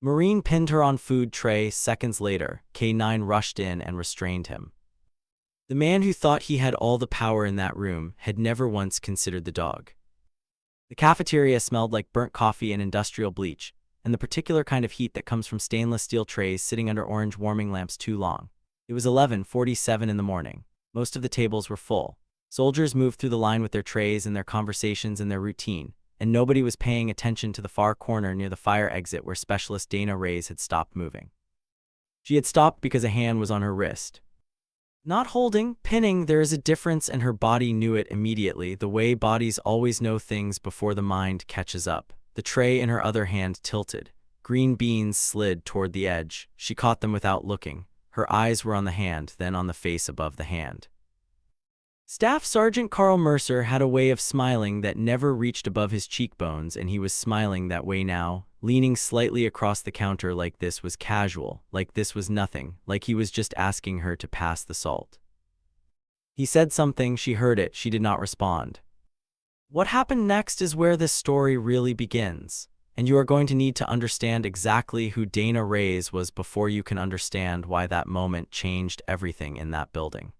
Marine pinned her on food tray. Seconds later, K9 rushed in and restrained him. The man who thought he had all the power in that room had never once considered the dog. The cafeteria smelled like burnt coffee and industrial bleach, and the particular kind of heat that comes from stainless steel trays sitting under orange warming lamps too long. It was 11:47 in the morning. Most of the tables were full. Soldiers moved through the line with their trays and their conversations and their routine, and nobody was paying attention to the far corner near the fire exit where Specialist Dana Reyes had stopped moving. She had stopped because a hand was on her wrist. Not holding, pinning, there is a difference, and her body knew it immediately, the way bodies always know things before the mind catches up. The tray in her other hand tilted. Green beans slid toward the edge. She caught them without looking. Her eyes were on the hand, then on the face above the hand. Staff Sergeant Carl Mercer had a way of smiling that never reached above his cheekbones, and he was smiling that way now, leaning slightly across the counter like this was casual, like this was nothing, like he was just asking her to pass the salt. He said something, she heard it, she did not respond. What happened next is where this story really begins, and you are going to need to understand exactly who Dana Reyes was before you can understand why that moment changed everything in that building.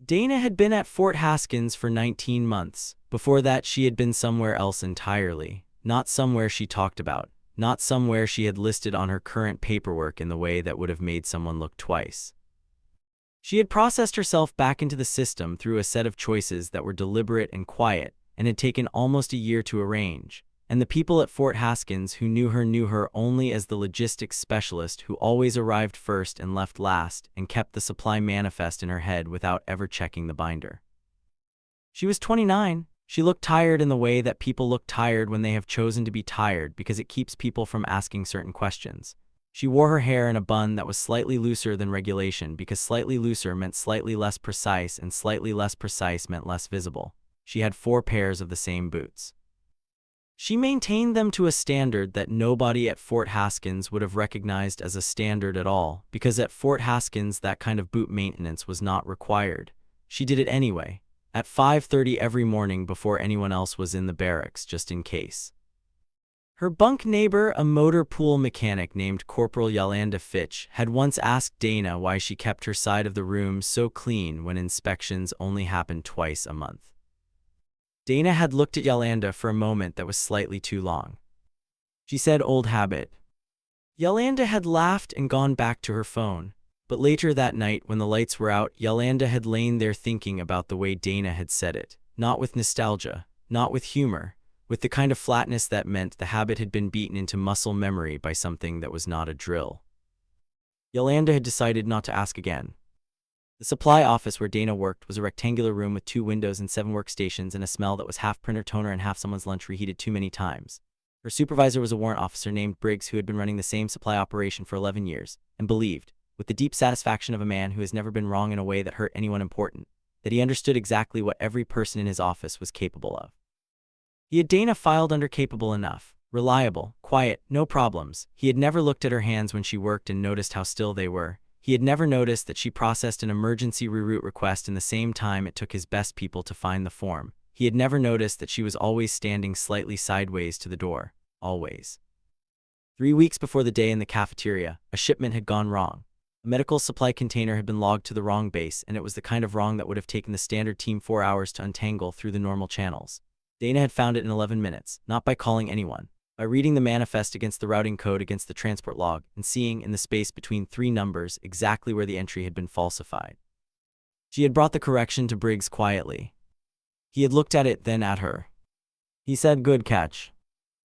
Dana had been at Fort Haskins for 19 months. Before that, she had been somewhere else entirely. Not somewhere she talked about. Not somewhere she had listed on her current paperwork in the way that would have made someone look twice. She had processed herself back into the system through a set of choices that were deliberate and quiet, and had taken almost a year to arrange. And the people at Fort Haskins who knew her only as the logistics specialist who always arrived first and left last, and kept the supply manifest in her head without ever checking the binder. She was 29. She looked tired in the way that people look tired when they have chosen to be tired because it keeps people from asking certain questions. She wore her hair in a bun that was slightly looser than regulation because slightly looser meant slightly less precise and slightly less precise meant less visible. She had 4 pairs of the same boots. She maintained them to a standard that nobody at Fort Haskins would have recognized as a standard at all, because at Fort Haskins that kind of boot maintenance was not required. She did it anyway, at 5:30 every morning before anyone else was in the barracks, just in case. Her bunk neighbor, a motor pool mechanic named Corporal Yolanda Fitch, had once asked Dana why she kept her side of the room so clean when inspections only happened twice a month. Dana had looked at Yolanda for a moment that was slightly too long. She said, "Old habit." Yolanda had laughed and gone back to her phone. But later that night, when the lights were out, Yolanda had lain there thinking about the way Dana had said it. Not with nostalgia, not with humor, with the kind of flatness that meant the habit had been beaten into muscle memory by something that was not a drill. Yolanda had decided not to ask again. The supply office where Dana worked was a rectangular room with 2 windows and 7 workstations and a smell that was half printer toner and half someone's lunch reheated too many times. Her supervisor was a warrant officer named Briggs who had been running the same supply operation for 11 years, and believed, with the deep satisfaction of a man who has never been wrong in a way that hurt anyone important, that he understood exactly what every person in his office was capable of. He had Dana filed under capable enough, reliable, quiet, no problems. He had never looked at her hands when she worked and noticed how still they were. He had never noticed that she processed an emergency reroute request in the same time it took his best people to find the form. He had never noticed that she was always standing slightly sideways to the door. Always. 3 weeks before the day in the cafeteria, a shipment had gone wrong. A medical supply container had been logged to the wrong base, and it was the kind of wrong that would have taken the standard team 4 hours to untangle through the normal channels. Dana had found it in 11 minutes, not by calling anyone, by reading the manifest against the routing code against the transport log and seeing in the space between 3 numbers exactly where the entry had been falsified. She had brought the correction to Briggs quietly. He had looked at it, then at her. He said, "Good catch."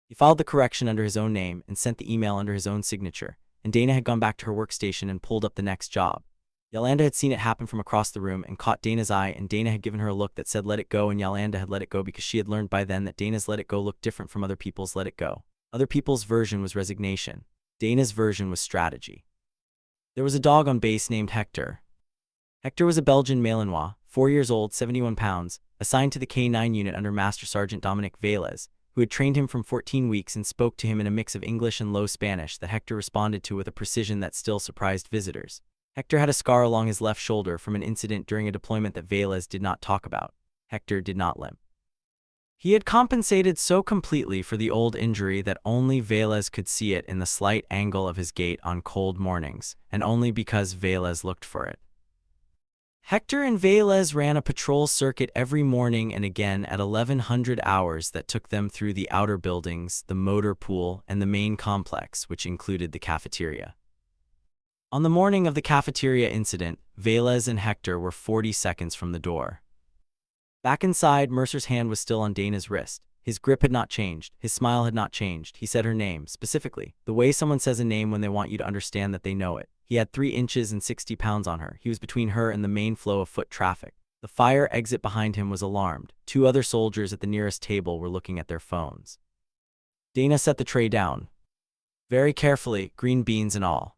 He filed the correction under his own name and sent the email under his own signature, and Dana had gone back to her workstation and pulled up the next job. Yolanda had seen it happen from across the room and caught Dana's eye, and Dana had given her a look that said let it go, and Yolanda had let it go because she had learned by then that Dana's let it go looked different from other people's let it go. Other people's version was resignation. Dana's version was strategy. There was a dog on base named Hector. Hector was a Belgian Malinois, 4 years old, 71 pounds, assigned to the K9 unit under Master Sergeant Dominic Velez, who had trained him from 14 weeks and spoke to him in a mix of English and low Spanish that Hector responded to with a precision that still surprised visitors. Hector had a scar along his left shoulder from an incident during a deployment that Velez did not talk about. Hector did not limp. He had compensated so completely for the old injury that only Velez could see it in the slight angle of his gait on cold mornings, and only because Velez looked for it. Hector and Velez ran a patrol circuit every morning and again at 1100 hours that took them through the outer buildings, the motor pool, and the main complex, which included the cafeteria. On the morning of the cafeteria incident, Velez and Hector were 40 seconds from the door. Back inside, Mercer's hand was still on Dana's wrist. His grip had not changed. His smile had not changed. He said her name, specifically, the way someone says a name when they want you to understand that they know it. He had 3 inches and 60 pounds on her. He was between her and the main flow of foot traffic. The fire exit behind him was alarmed. 2 other soldiers at the nearest table were looking at their phones. Dana set the tray down. Very carefully, green beans and all.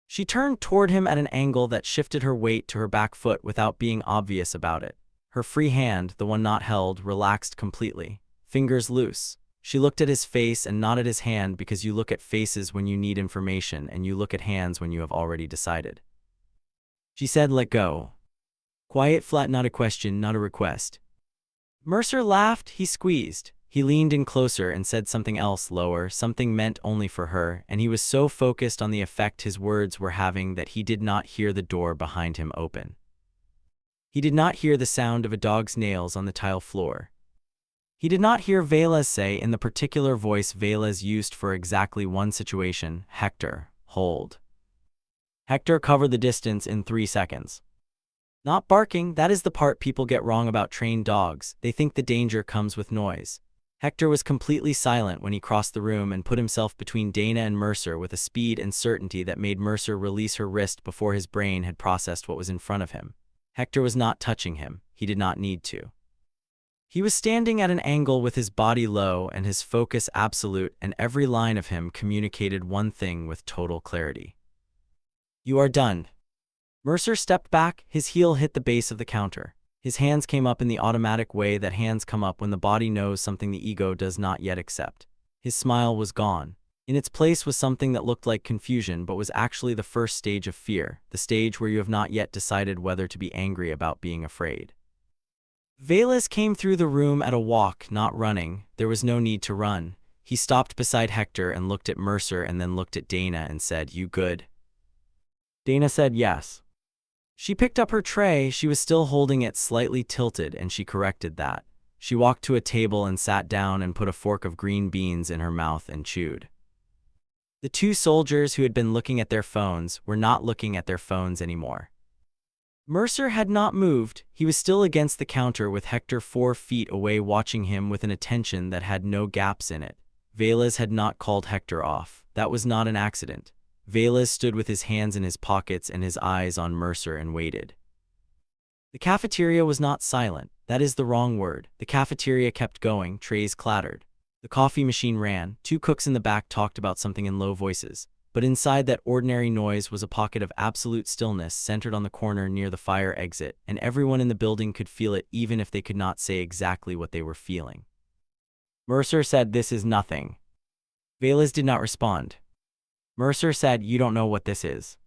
She turned toward him at an angle that shifted her weight to her back foot without being obvious about it. Her free hand, the one not held, relaxed completely. Fingers loose. She looked at his face and not at his hand because you look at faces when you need information and you look at hands when you have already decided. She said, "Let go." Quiet, flat, not a question, not a request. Mercer laughed, he squeezed. He leaned in closer and said something else lower, something meant only for her, and he was so focused on the effect his words were having that he did not hear the door behind him open. He did not hear the sound of a dog's nails on the tile floor. He did not hear Velez say in the particular voice Velez used for exactly one situation, "Hector, hold." Hector covered the distance in 3 seconds. Not barking, that is the part people get wrong about trained dogs. They think the danger comes with noise. Hector was completely silent when he crossed the room and put himself between Dana and Mercer with a speed and certainty that made Mercer release her wrist before his brain had processed what was in front of him. Hector was not touching him. He did not need to. He was standing at an angle with his body low and his focus absolute, and every line of him communicated one thing with total clarity. "You are done." Mercer stepped back, his heel hit the base of the counter. His hands came up in the automatic way that hands come up when the body knows something the ego does not yet accept. His smile was gone. In its place was something that looked like confusion but was actually the first stage of fear, the stage where you have not yet decided whether to be angry about being afraid. Velez came through the room at a walk, not running. There was no need to run. He stopped beside Hector and looked at Mercer and then looked at Dana and said, "You good?" Dana said yes. She picked up her tray. She was still holding it slightly tilted, and she corrected that. She walked to a table and sat down and put a fork of green beans in her mouth and chewed. The 2 soldiers who had been looking at their phones were not looking at their phones anymore. Mercer had not moved. He was still against the counter with Hector 4 feet away watching him with an attention that had no gaps in it. Velez had not called Hector off. That was not an accident. Velez stood with his hands in his pockets and his eyes on Mercer and waited. The cafeteria was not silent. That is the wrong word. The cafeteria kept going, trays clattered. The coffee machine ran. 2 cooks in the back talked about something in low voices. But inside that ordinary noise was a pocket of absolute stillness centered on the corner near the fire exit, and everyone in the building could feel it even if they could not say exactly what they were feeling. Mercer said, "This is nothing." Velez did not respond. Mercer said, "You don't know what this is."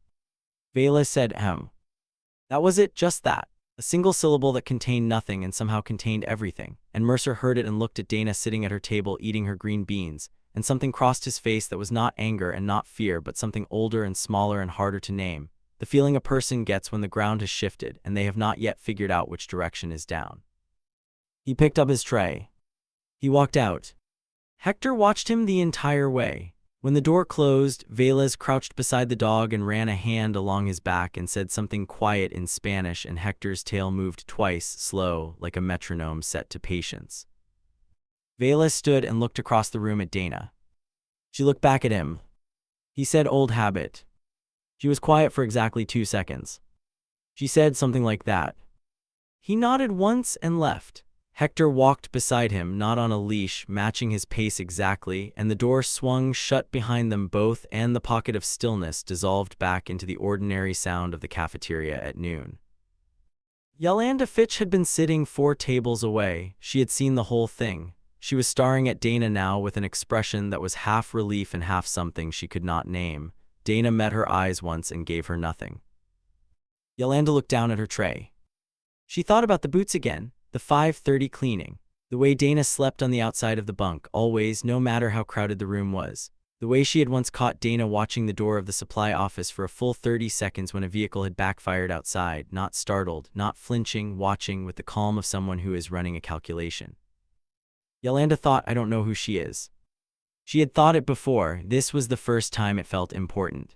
Velez said, That was it, just that. A single syllable that contained nothing and somehow contained everything, and Mercer heard it and looked at Dana sitting at her table eating her green beans, and something crossed his face that was not anger and not fear but something older and smaller and harder to name, the feeling a person gets when the ground has shifted and they have not yet figured out which direction is down. He picked up his tray. He walked out. Hector watched him the entire way. When the door closed, Velez crouched beside the dog and ran a hand along his back and said something quiet in Spanish, and Hector's tail moved twice, slow, like a metronome set to patience. Velez stood and looked across the room at Dana. She looked back at him. He said, "Old habit." She was quiet for exactly 2 seconds. She said something like that. He nodded once and left. Hector walked beside him, not on a leash, matching his pace exactly, and the door swung shut behind them both, and the pocket of stillness dissolved back into the ordinary sound of the cafeteria at noon. Yolanda Fitch had been sitting 4 tables away. She had seen the whole thing. She was staring at Dana now with an expression that was half relief and half something she could not name. Dana met her eyes once and gave her nothing. Yolanda looked down at her tray. She thought about the boots again. The 5:30 cleaning. The way Dana slept on the outside of the bunk, always, no matter how crowded the room was. The way she had once caught Dana watching the door of the supply office for a full 30 seconds when a vehicle had backfired outside, not startled, not flinching, watching with the calm of someone who is running a calculation. Yolanda thought, I don't know who she is. She had thought it before. This was the first time it felt important.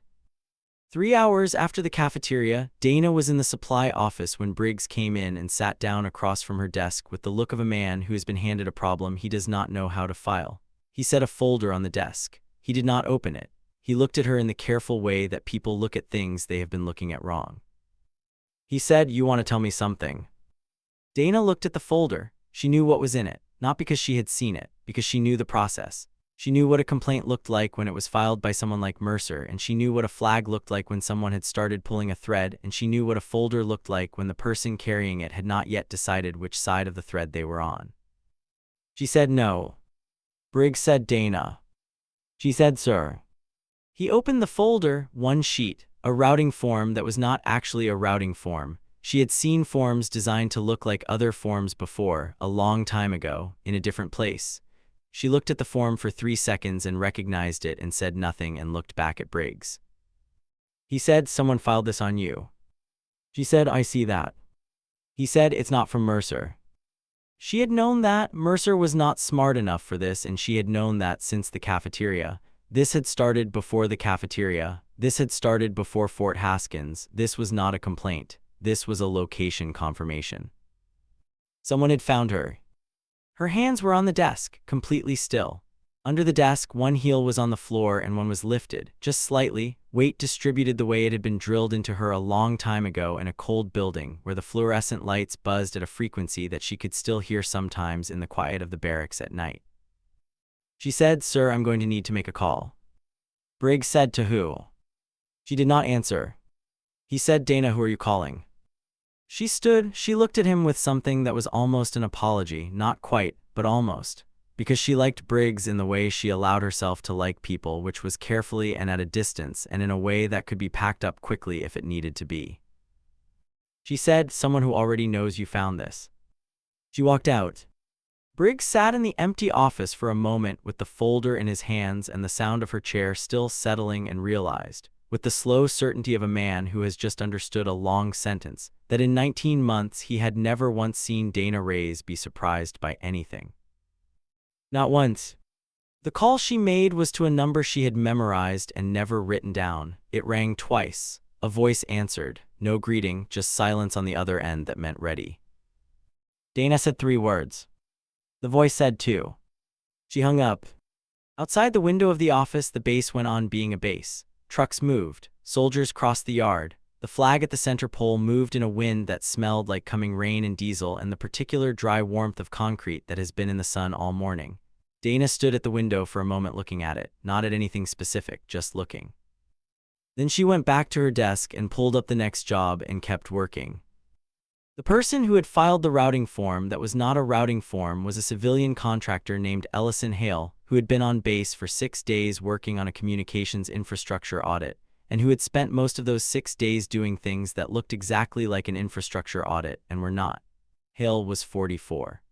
3 hours after the cafeteria, Dana was in the supply office when Briggs came in and sat down across from her desk with the look of a man who has been handed a problem he does not know how to file. He set a folder on the desk. He did not open it. He looked at her in the careful way that people look at things they have been looking at wrong. He said, "You want to tell me something?" Dana looked at the folder. She knew what was in it, not because she had seen it, because she knew the process. She knew what a complaint looked like when it was filed by someone like Mercer, and she knew what a flag looked like when someone had started pulling a thread, and she knew what a folder looked like when the person carrying it had not yet decided which side of the thread they were on. She said no. Briggs said, "Dana." She said, "Sir." He opened the folder, one sheet, a routing form that was not actually a routing form. She had seen forms designed to look like other forms before, a long time ago, in a different place. She looked at the form for 3 seconds and recognized it and said nothing and looked back at Briggs. He said, "Someone filed this on you." She said, "I see that." He said, "It's not from Mercer." She had known that Mercer was not smart enough for this, and she had known that since the cafeteria. This had started before the cafeteria. This had started before Fort Haskins. This was not a complaint. This was a location confirmation. Someone had found her. Her hands were on the desk, completely still. Under the desk, one heel was on the floor and one was lifted, just slightly, weight distributed the way it had been drilled into her a long time ago in a cold building where the fluorescent lights buzzed at a frequency that she could still hear sometimes in the quiet of the barracks at night. She said, "Sir, I'm going to need to make a call." Briggs said, "To who?" She did not answer. He said, "Dana, who are you calling?" She stood. She looked at him with something that was almost an apology, not quite, but almost. Because she liked Briggs in the way she allowed herself to like people, which was carefully and at a distance and in a way that could be packed up quickly if it needed to be. She said, "Someone who already knows you found this." She walked out. Briggs sat in the empty office for a moment with the folder in his hands and the sound of her chair still settling, and realized, with the slow certainty of a man who has just understood a long sentence, that in 19 months he had never once seen Dana Reyes be surprised by anything. Not once. The call she made was to a number she had memorized and never written down. It rang twice. A voice answered. No greeting, just silence on the other end that meant ready. Dana said 3 words. The voice said 2. She hung up. Outside the window of the office, the base went on being a base. Trucks moved. Soldiers crossed the yard. The flag at the center pole moved in a wind that smelled like coming rain and diesel and the particular dry warmth of concrete that has been in the sun all morning. Dana stood at the window for a moment looking at it, not at anything specific, just looking. Then she went back to her desk and pulled up the next job and kept working. The person who had filed the routing form that was not a routing form was a civilian contractor named Ellison Hale, who had been on base for 6 days working on a communications infrastructure audit, and who had spent most of those 6 days doing things that looked exactly like an infrastructure audit and were not. Hale was 44.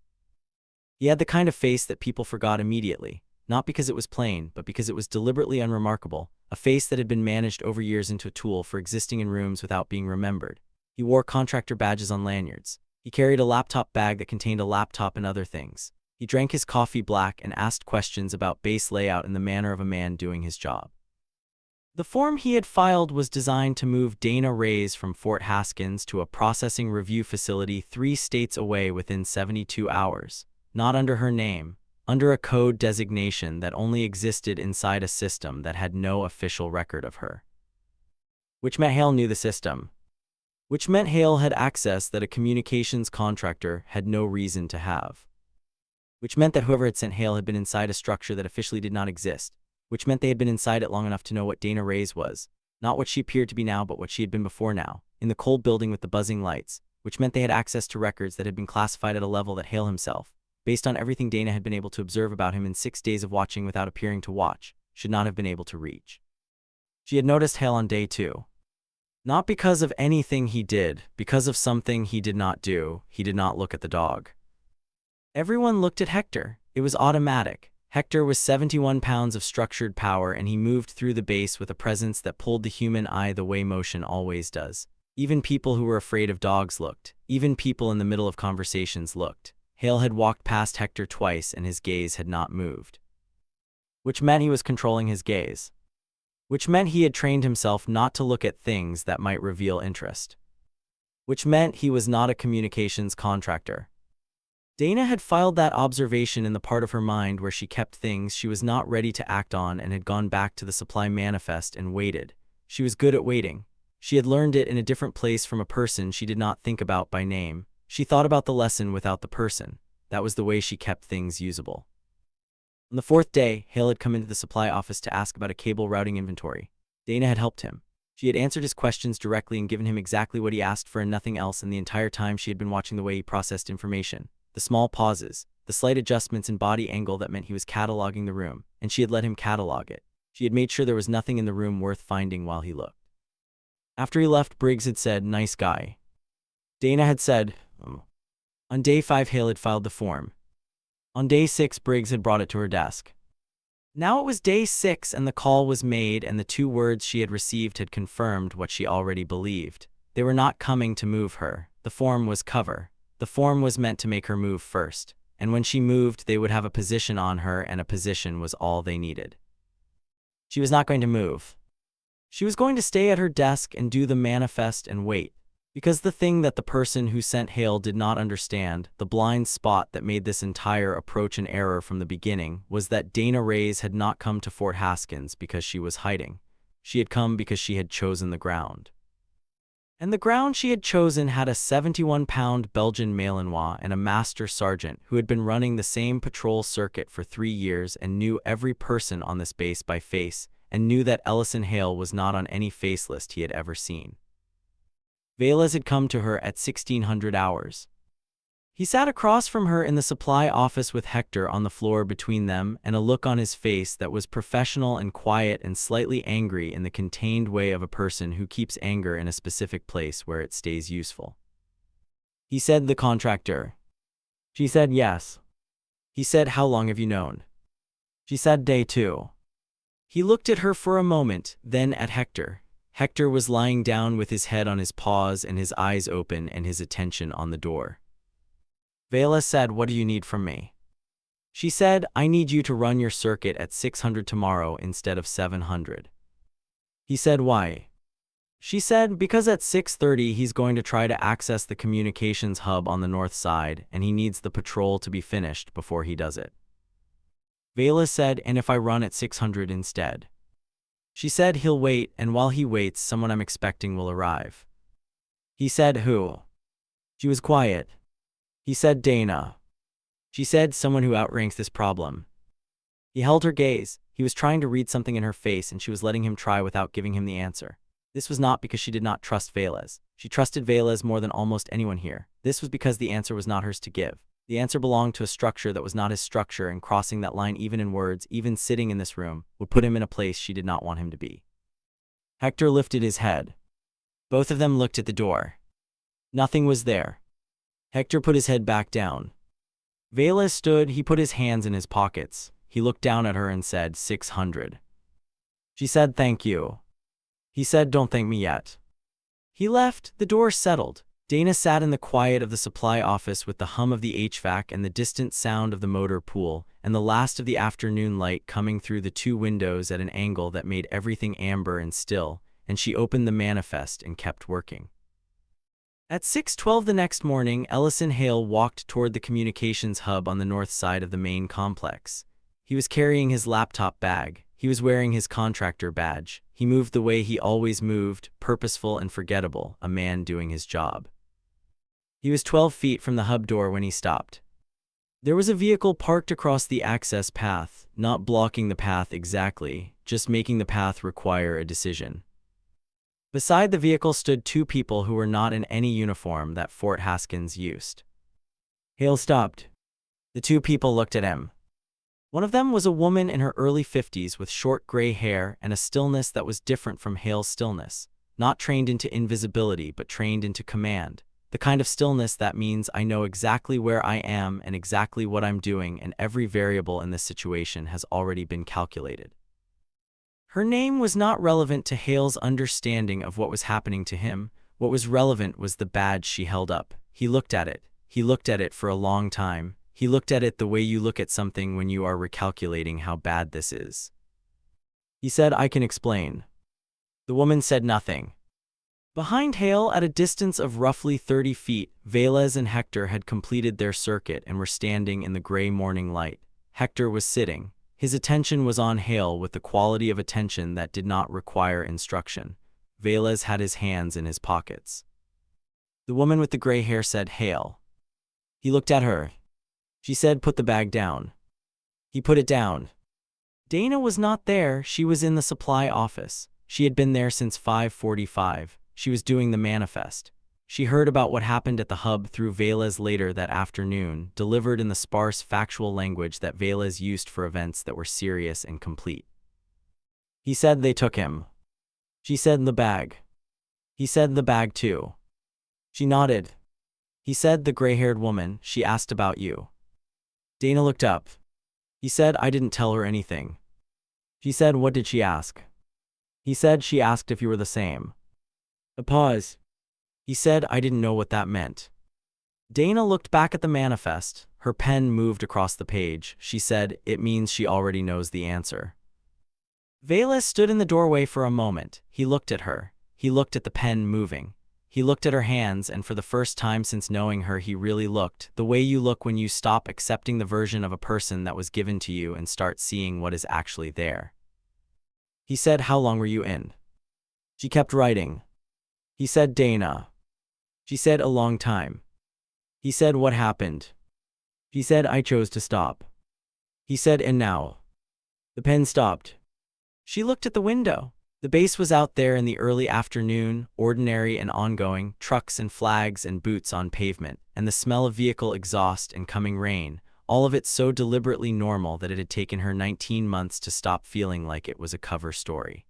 He had the kind of face that people forgot immediately, not because it was plain, but because it was deliberately unremarkable, a face that had been managed over years into a tool for existing in rooms without being remembered. He wore contractor badges on lanyards. He carried a laptop bag that contained a laptop and other things. He drank his coffee black and asked questions about base layout in the manner of a man doing his job. The form he had filed was designed to move Dana Reyes from Fort Haskins to a processing review facility 3 states away within 72 hours, not under her name, under a code designation that only existed inside a system that had no official record of her. Which meant Hale knew the system. Which meant Hale had access that a communications contractor had no reason to have. Which meant that whoever had sent Hale had been inside a structure that officially did not exist. Which meant they had been inside it long enough to know what Dana Reyes was, not what she appeared to be now but what she had been before now, in the cold building with the buzzing lights. Which meant they had access to records that had been classified at a level that Hale himself, based on everything Dana had been able to observe about him in 6 days of watching without appearing to watch, should not have been able to reach. She had noticed Hale on day 2. Not because of anything he did, because of something he did not do. He did not look at the dog. Everyone looked at Hector. It was automatic. Hector was 71 pounds of structured power, and he moved through the base with a presence that pulled the human eye the way motion always does. Even people who were afraid of dogs looked. Even people in the middle of conversations looked. Hale had walked past Hector twice, and his gaze had not moved. Which meant he was controlling his gaze. Which meant he had trained himself not to look at things that might reveal interest. Which meant he was not a communications contractor. Dana had filed that observation in the part of her mind where she kept things she was not ready to act on, and had gone back to the supply manifest and waited. She was good at waiting. She had learned it in a different place from a person she did not think about by name. She thought about the lesson without the person. That was the way she kept things usable. On the fourth day, Hale had come into the supply office to ask about a cable routing inventory. Dana had helped him. She had answered his questions directly and given him exactly what he asked for and nothing else, and the entire time she had been watching the way he processed information. The small pauses, the slight adjustments in body angle that meant he was cataloging the room, and she had let him catalog it. She had made sure there was nothing in the room worth finding while he looked. After he left, Briggs had said, "Nice guy." Dana had said, On day 5, Hale had filed the form. On day 6, Briggs had brought it to her desk. Now it was day 6, and the call was made, and the 2 words she had received had confirmed what she already believed. They were not coming to move her. The form was cover. The form was meant to make her move first, and when she moved, they would have a position on her, and a position was all they needed. She was not going to move. She was going to stay at her desk and do the manifest and wait. Because the thing that the person who sent Hale did not understand, the blind spot that made this entire approach an error from the beginning, was that Dana Reyes had not come to Fort Haskins because she was hiding. She had come because she had chosen the ground. And the ground she had chosen had a 71-pound Belgian Malinois and a master sergeant who had been running the same patrol circuit for 3 years and knew every person on this base by face, and knew that Ellison Hale was not on any face list he had ever seen. Velez had come to her at 1600 hours. He sat across from her in the supply office with Hector on the floor between them, and a look on his face that was professional and quiet and slightly angry in the contained way of a person who keeps anger in a specific place where it stays useful. He said, "The contractor." She said, "Yes." He said, "How long have you known?" She said, "Day 2. He looked at her for a moment, then at Hector. Hector was lying down with his head on his paws and his eyes open and his attention on the door. Velez said, "What do you need from me?" She said, "I need you to run your circuit at 600 tomorrow instead of 700. He said, "Why?" She said, "Because at 6:30 he's going to try to access the communications hub on the north side, and he needs the patrol to be finished before he does it." Velez said, "And if I run at 600 instead?" She said, "He'll wait, and while he waits, someone I'm expecting will arrive." He said, "Who?" She was quiet. He said, "Dana." She said, "Someone who outranks this problem." He held her gaze. He was trying to read something in her face, and she was letting him try without giving him the answer. This was not because she did not trust Velez. She trusted Velez more than almost anyone here. This was because the answer was not hers to give. The answer belonged to a structure that was not his structure, and crossing that line even in words, even sitting in this room, would put him in a place she did not want him to be. Hector lifted his head. Both of them looked at the door. Nothing was there. Hector put his head back down. Velez stood. He put his hands in his pockets. He looked down at her and said, 600. She said, "Thank you." He said, "Don't thank me yet." He left. The door settled. Dana sat in the quiet of the supply office with the hum of the HVAC and the distant sound of the motor pool, and the last of the afternoon light coming through the 2 windows at an angle that made everything amber and still, and she opened the manifest and kept working. At 6:12 the next morning, Ellison Hale walked toward the communications hub on the north side of the main complex. He was carrying his laptop bag. He was wearing his contractor badge. He moved the way he always moved, purposeful and forgettable, a man doing his job. He was 12 feet from the hub door when he stopped. There was a vehicle parked across the access path, not blocking the path exactly, just making the path require a decision. Beside the vehicle stood 2 people who were not in any uniform that Fort Haskins used. Hale stopped. The 2 people looked at him. One of them was a woman in her early 50s with short gray hair and a stillness that was different from Hale's stillness, not trained into invisibility but trained into command. the kind of stillness that means I know exactly where I am and exactly what I'm doing, and every variable in this situation has already been calculated. Her name was not relevant to Hale's understanding of what was happening to him. What was relevant was the badge she held up. He looked at it. He looked at it for a long time. He looked at it the way you look at something when you are recalculating how bad this is. He said, "I can explain." The woman said nothing. Behind Hale, at a distance of roughly 30 feet, Velez and Hector had completed their circuit and were standing in the gray morning light. Hector was sitting. His attention was on Hale with the quality of attention that did not require instruction. Velez had his hands in his pockets. The woman with the gray hair said, "Hale." He looked at her. She said, "Put the bag down." He put it down. Dana was not there. She was in the supply office. She had been there since 5:45. She was doing the manifest. She heard about what happened at the hub through Velez later that afternoon, delivered in the sparse factual language that Velez used for events that were serious and complete. He said, "They took him." She said, "The bag." He said, "The bag too." She nodded. He said, "The gray-haired woman, she asked about you." Dana looked up. He said, "I didn't tell her anything." She said, "What did she ask?" He said, "She asked if you were the same." A pause. He said, "I didn't know what that meant." Dana looked back at the manifest. Her pen moved across the page. She said, "It means she already knows the answer." Velez stood in the doorway for a moment. He looked at her. He looked at the pen moving. He looked at her hands, and for the first time since knowing her, he really looked the way you look when you stop accepting the version of a person that was given to you and start seeing what is actually there. He said, "How long were you in?" She kept writing. He said, "Dana." She said, "A long time." He said, "What happened?" She said, "I chose to stop." He said, "And now?" The pen stopped. She looked at the window. The base was out there in the early afternoon, ordinary and ongoing, trucks and flags and boots on pavement, and the smell of vehicle exhaust and coming rain, all of it so deliberately normal that it had taken her 19 months to stop feeling like it was a cover story.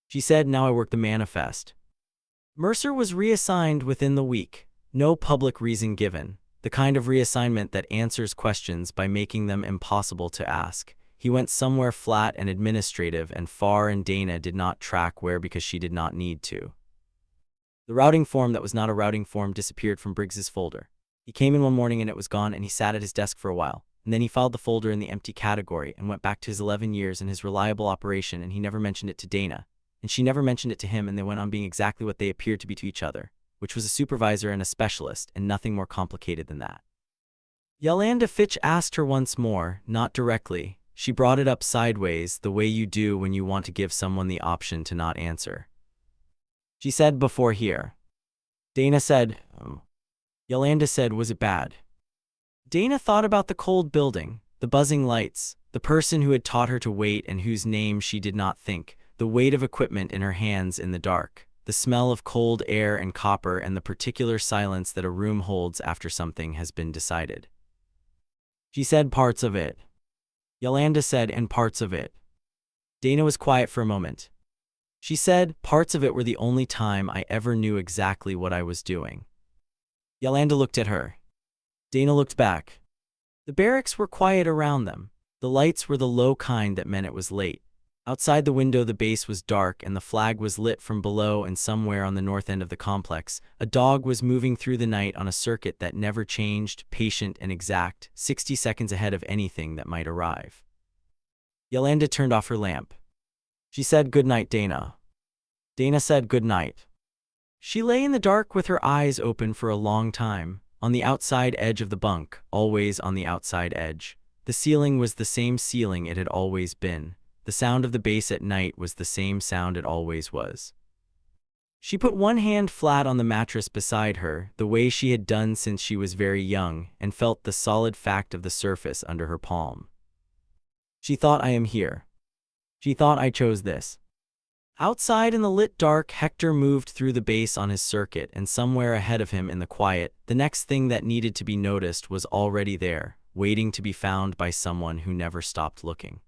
She said, "Now I work the manifest." Mercer was reassigned within the week. No public reason given. The kind of reassignment that answers questions by making them impossible to ask. He went somewhere flat and administrative and far, and Dana did not track where because she did not need to. The routing form that was not a routing form disappeared from Briggs's folder. He came in one morning and it was gone, and he sat at his desk for a while. And then he filed the folder in the empty category and went back to his 11 years and his reliable operation, and he never mentioned it to Dana. And she never mentioned it to him, and they went on being exactly what they appeared to be to each other, which was a supervisor and a specialist, and nothing more complicated than that. Yolanda Fitch asked her once more, not directly. She brought it up sideways, the way you do when you want to give someone the option to not answer. She said, "Before here." Dana said, Yolanda said, "Was it bad?" Dana thought about the cold building, the buzzing lights, the person who had taught her to wait and whose name she did not think, the weight of equipment in her hands in the dark, the smell of cold air and copper, and the particular silence that a room holds after something has been decided. She said, "Parts of it." Yolanda said, "And parts of it." Dana was quiet for a moment. She said, "Parts of it were the only time I ever knew exactly what I was doing." Yolanda looked at her. Dana looked back. The barracks were quiet around them. The lights were the low kind that meant it was late. Outside the window, the base was dark and the flag was lit from below, and somewhere on the north end of the complex, a dog was moving through the night on a circuit that never changed, patient and exact, 60 seconds ahead of anything that might arrive. Yolanda turned off her lamp. She said, "Good night, Dana." Dana said, "Good night." She lay in the dark with her eyes open for a long time, on the outside edge of the bunk, always on the outside edge. The ceiling was the same ceiling it had always been. The sound of the base at night was the same sound it always was. She put one hand flat on the mattress beside her, the way she had done since she was very young, and felt the solid fact of the surface under her palm. She thought, "I am here." She thought, "I chose this." Outside in the lit dark, Hector moved through the base on his circuit, and somewhere ahead of him in the quiet, the next thing that needed to be noticed was already there, waiting to be found by someone who never stopped looking.